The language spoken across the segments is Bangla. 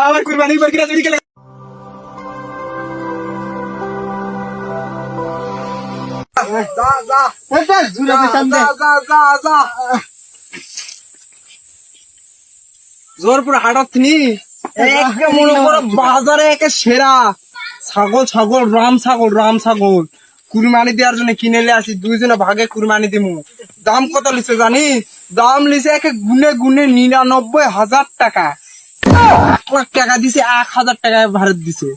আমার কুরবানি বরকিরা চুরি গেলে জোরপুর হাটত নি বাজারে একে সেরা ছাগল রাম ছাগল কুরবানি দেওয়ার জন্য কিনে আসি, দুইজনে ভাগে কুরবানি দিমু। দাম কত লিছে জানি? দাম লিছে একে গুনে 99,000 টাকা। 1,00,000 টাকা দিছে, 1,000 টাকা ভারত দিছে।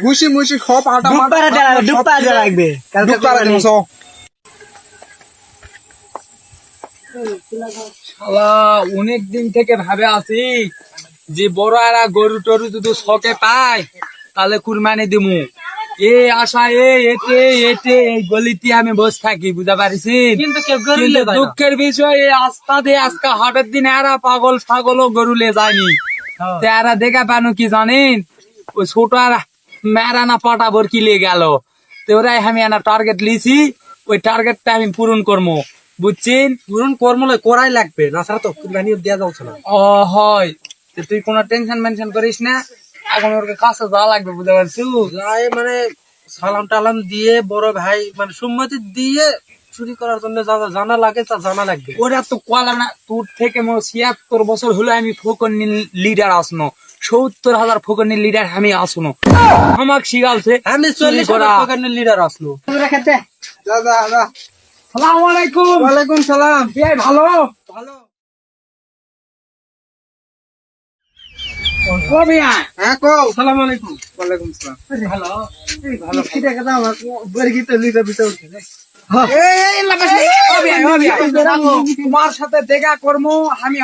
ভুসি মুসি সব আটা লাগবে অনেক দিন থেকে ভাবে আছি যে বড় এরা গরু টরু যদি শখে পায় তাহলে কুরবানি দিমু। এই আশা এতে এই গলিতে আমি বসে থাকি, বুঝতে পারিস? কিন্তু দুঃখের বিষয় এই আস্তে আজকে হাটের দিন এরা পাগল ছাগল গরু লে যায়নি। এরা দেখা পানো কি জানেন, ওই ছোট মেরা না পাটা বরকি লে গেল। তো ওরাই আমি একটা টার্গেট লিছি, ওই টার্গেটটা আমি পূরণ করবো, বুঝছেন? পূরণ কর্মলে করাই লাগবে, না ছাড়া তো কুরবানি দেওয়া যাচ্ছে না। ও হয়, তুই কোনো টেনশন মেনশন করিস না, এখন ওর কাছে যাওয়া লাগবে, বুঝতে পারছিস? যাই মানে সালাম টালাম দিয়ে বড় ভাই মানে সম্মতি দিয়ে চুরি করার জন্য যা যা জানা লাগে তা জানা লাগবে। ওরা তো কলা না, তোর থেকে 76 বছর হলো আমি ফোকনি লিডার আসনো, 70,000 ফোকনি লিডার আমি আসনো, আমাকে শিখালছে। আমি 40 লিডার আসলো। সালাম আলাইকুম। ওয়ালাইকুম সালাম। ভালো ভালো। হ্যাঁ কো। সালাম আলাইকুম। ওয়ালাইকুম সালাম। ভালো ভালো কি দেখা দাও আমার বরকি তো লিডার দিতে উঠছে। তোমার সাথে দেখা করবো আমি,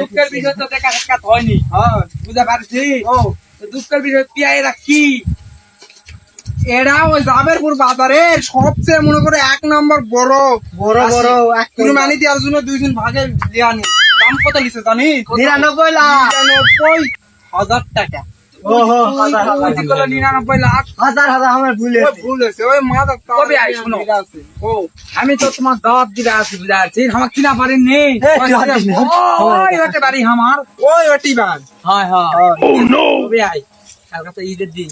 দুঃখের বিষয় তো দেখা সাক্ষাৎ হয়নি, বুঝতে পারছি? দুঃখের বিষয় পিয়াই রাখি এরা ওই জাবেরপুর বাজারের সবচেয়ে মনে করে 1 নম্বর বড় কুরবানি দেওয়ার জন্য দুইজন ভাগে লিয়ানি। দাম কত লিছে জানি? 99,000 টাকা। 99 লাখ। আমি তো তোমার দাওয়াত দিতে আছি, বুঝতে পারছি? আমার কিনা পারেন নেই বাড়ি আমার কালকা তো ঈদের দিন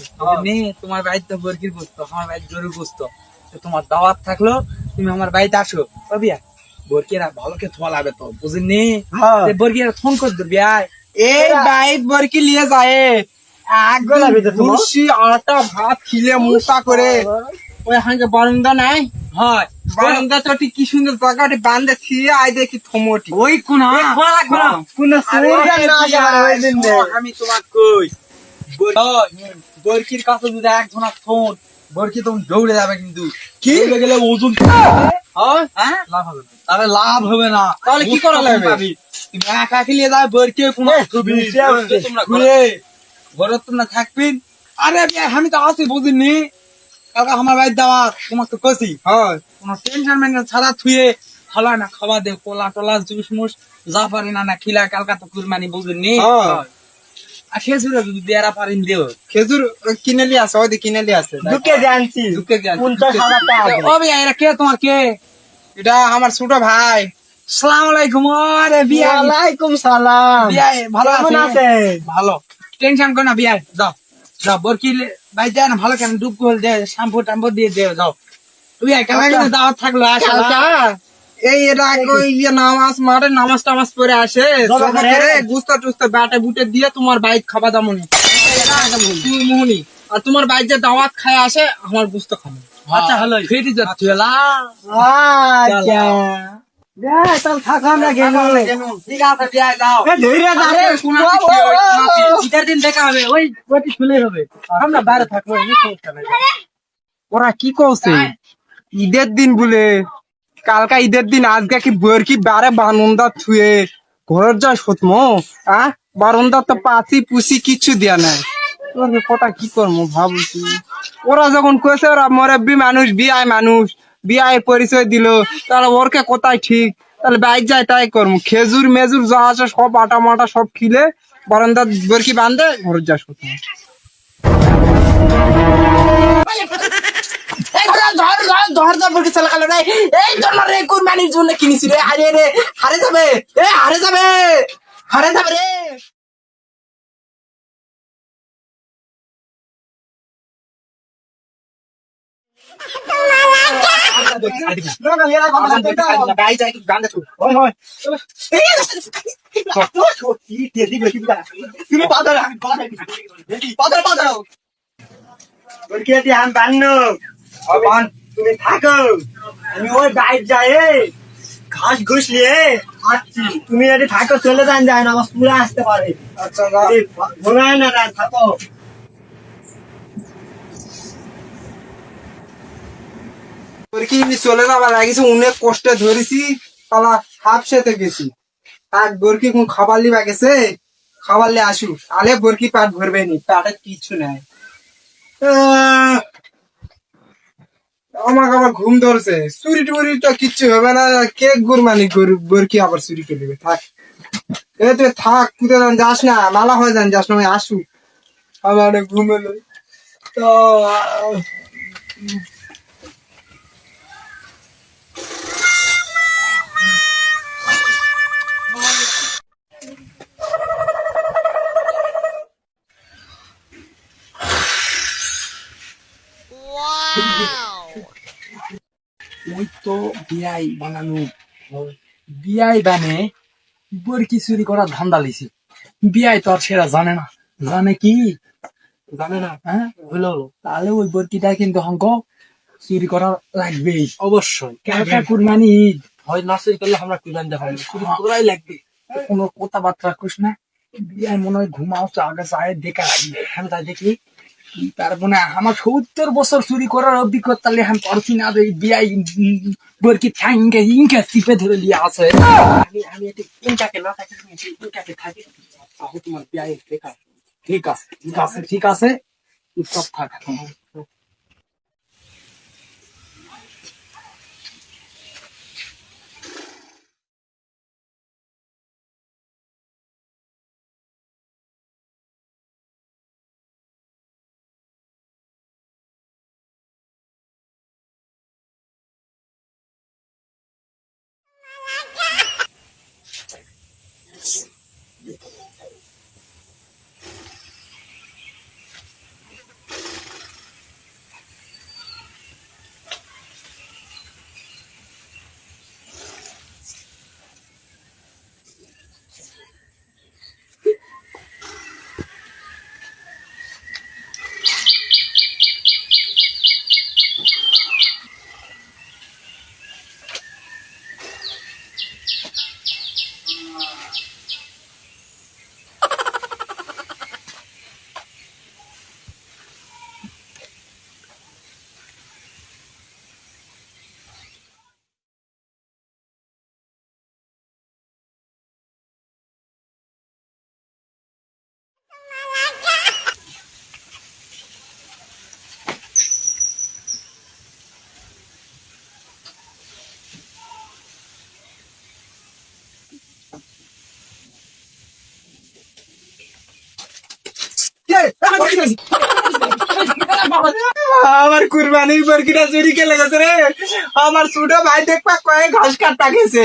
তোমার বাড়িতে তো বরকির বসতো, আমার বাড়িতে গরু বসতো। তোমার দাওয়াত থাকলো, তুমি আমার বাড়িতে আসো। বিয়া বরকিরা ভালোকে থোয়া লাগবে তো, বুঝলি? বরকিরা ফোন করে দেবে এই বাইক বরকি লিয়ে যায় আটা ভাত খিলে মোটা করে ওই হাঁকে বারান্দা নাই হয়, বারান্দা তো কি সুন্দর জায়গাটি বান্ধে ছিয়ে আই দেখি থমটি ওই কোনা আমি তোমার কই বরকির কাছে যদি একজনা ফোন বরকি তখন দৌড়ে যাবে, কিন্তু কি গেলে ওজন লাভ হবে না। তাহলে লাভ হবে না, তাহলে কি করা লাগবে? তুমি একা খেলিয়ে যাবে বরকি কোনো ঘরে তোমরা থাকবেন। আরে আমি তো আছি, বুঝিনি? কালকে আমার বাড়ির দেওয়া তোমাকে তো কছি, কোনো টেনশন মেনশন ছাড়া থুয়ে খালা না খাওয়া দে, কোলা টোলা জুস মুস যা পারি না খিলা, কালকা তো কুরবানি, বুঝিনি? আর খেজুর যদি দেয়ারা পারেন দেও, খেজুর কিনে নিয়ে আসে, ওই কিনে নিয়ে আসে এরা কে তোমার কে? এটা আমার ছোট ভাই। সালাম আলাইকুম। আরে বিয়া সালাম। বিয়া ভালো আছে? ভালো, টেনশন করো না। বিয়া যাও বরকি ভাই দেয় না, ভালো কেন ডুব করে দে, শ্যাম্পু টাম্পু দিয়ে দে, যাও। বিয়া কালকে দাওয়াত থাকলো, এই এরা নামাজ মাঠে নামাজ টামাজ পরে আসে, গুস্তা টুস্তা ব্যাটে বুটে দিয়ে তোমার বাইক খাবা দামনি মোহনি, আর তোমার বাইক যে দাওয়াত খায় আসে আমার গুস্তা খাবো। আচ্ছা হলো ফেরি যাচ্ছি দিন দেখা হবে, ওই খুলে হবে, আমরা বাইরে থাকবো। ওরা কি করছে ঈদের দিন বলে, কালকা ঈদের দিন, আজকে কি বরকি বারে বারান্দা থুয়ে ঘরের যা সতমো বারান্দা তো পাচি পুষি কিচ্ছু দেয়া নাই। কটা কি করবো ভাবছি। ওরা যখন কয়েছে ওরা মরব্বী মানুষ, বিআই মানুষ, বিআই পরিচয় দিল, তাহলে ওরকে কোথায় ঠিক, তাহলে বাইক যায় তাই করবো। খেজুর মেজুর যা আছে সব আটা মাটা সব খিলে বারান্দা বরকি বান্ধে ঘরের যা সতমো। জহর বরকি চালা কালো রে এই জন্য রে কুরবানির জন্য কিনেছি রে আরে রে হারে যাবে হারে যাবে রে তুমি থাকো আমি ওই বাইর যাই ঘাস ঘুষ নিয়ে আসছি তুমি যদি থাকো চলে যান যায় না আমার পুরা আসতে পারে আচ্ছা ঘোরায় না থাকো কি চলে যাবার লাগিছে অনেক কষ্টে ধরেছি পালা হাফ সেতে গেছি আর বরকি কোন খাবার লিবা গেছে খাবার লি আসু আলে বরকি পাট ভরবে নি পাটে কিছু নাই আমাকে আবার ঘুম ধরছে চুরি টুরি তো কিচ্ছু হবে না কে গুরমানি গরু বরকি আবার চুরি করে দেবে থাক এ তুই থাক কোথাও যাস না মালা হয়ে যান যাস না আমি আসু আমার অনেক ঘুম এলো তো ওই তো বিয়াই বানানো বিয়াই বানে বরকি চুরি করার ধান্দা লিছি বিয়াই তো আর সেরা জানে না জানে কি জানে না হ্যাঁ হলো তাহলে ওই বরকিটা কিন্তু হংক চুরি করা লাগবেই অবশ্যই কালকা কুরবানি ঈদ হয় না চুরি করলে আমরা কুরবানি দেখাবো চুরি করাই লাগবে কোনো কথাবার্তা করিস না বিয়াই মনে হয় ঘুমাও আগে চায় দেখা লাগবে আমি তাই দেখি তার মানে আমার 70 বছর চুরি করার অভিজ্ঞতা লে আমি পারছি না যে বিয়াই বরকি ঠ্যাঙ্গে ইনকে চিপে ধরে লিয়ে আছে আমি এটি ইনকাকে না থাকি ইনকাকে থাকি তাহলে তোমার বিয়ে দেখা ঠিক আছে ঠিক আছে সব থাক আমার কুরবানির বরকিটা চুরি কে লেগেছে রে আমার ছোট ভাই দেখবা কয়ে ঘাস কাটটা গেছে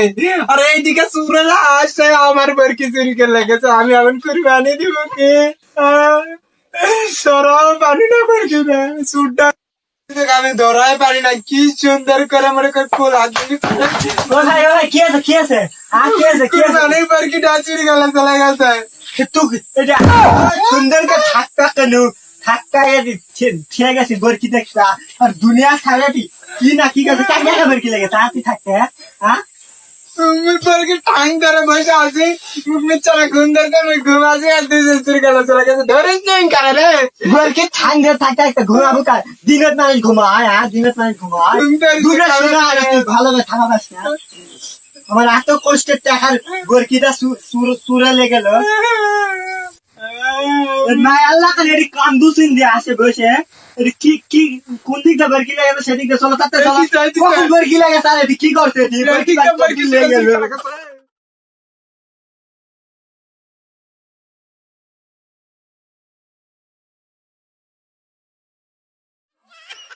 আর এইদিকে চুরেরা আসছে আমার বরকি চুরি কে লেগেছে আমি এখন কুরবানি দিব কে সরাও পারি না বরকি না চুরটা আমি ধরাই পারি না কি সুন্দর করে মনে করে ফুল হাত কি আছে কুরবানির বরকিটা চুরি গেলে চলে গেছে এটা সুন্দর করে থাকতা কেন থাকতা ঠিক আছে বরকি দেখতা আর দুনিয়া খারাপি কি না কি কাছে কাকে বরকি লেগে তাড়াতাড়ি থাকতে হ্যাঁ তুমি বরকি টাং ধরে বসে আছি মুখে চলে সুন্দর করে ঘুম আসি আর দুই চুরি গেলে চলে গেছে ধরিস নেই কারে রে বরকি ঠাং ধরে থাকতে একটা ঘুমাবো কার দিনের মানুষ ঘুমায় হ্যাঁ দিনের মানুষ ঘুমায় দূরে শোনা ভালো করে থাকা পাস না আমার এত কষ্টের টাকার বরকিটা সুরে লেগে গেল নাই আল্লাহ খালি এটি কান্দু চিন দিয়ে আসে বসে এটি কি কোন দিকটা বরকি লেগে সেদিক দিয়ে চলো তাতে চলো বরকি লেগে তার এটি কি করছে বরকি লেগে গেল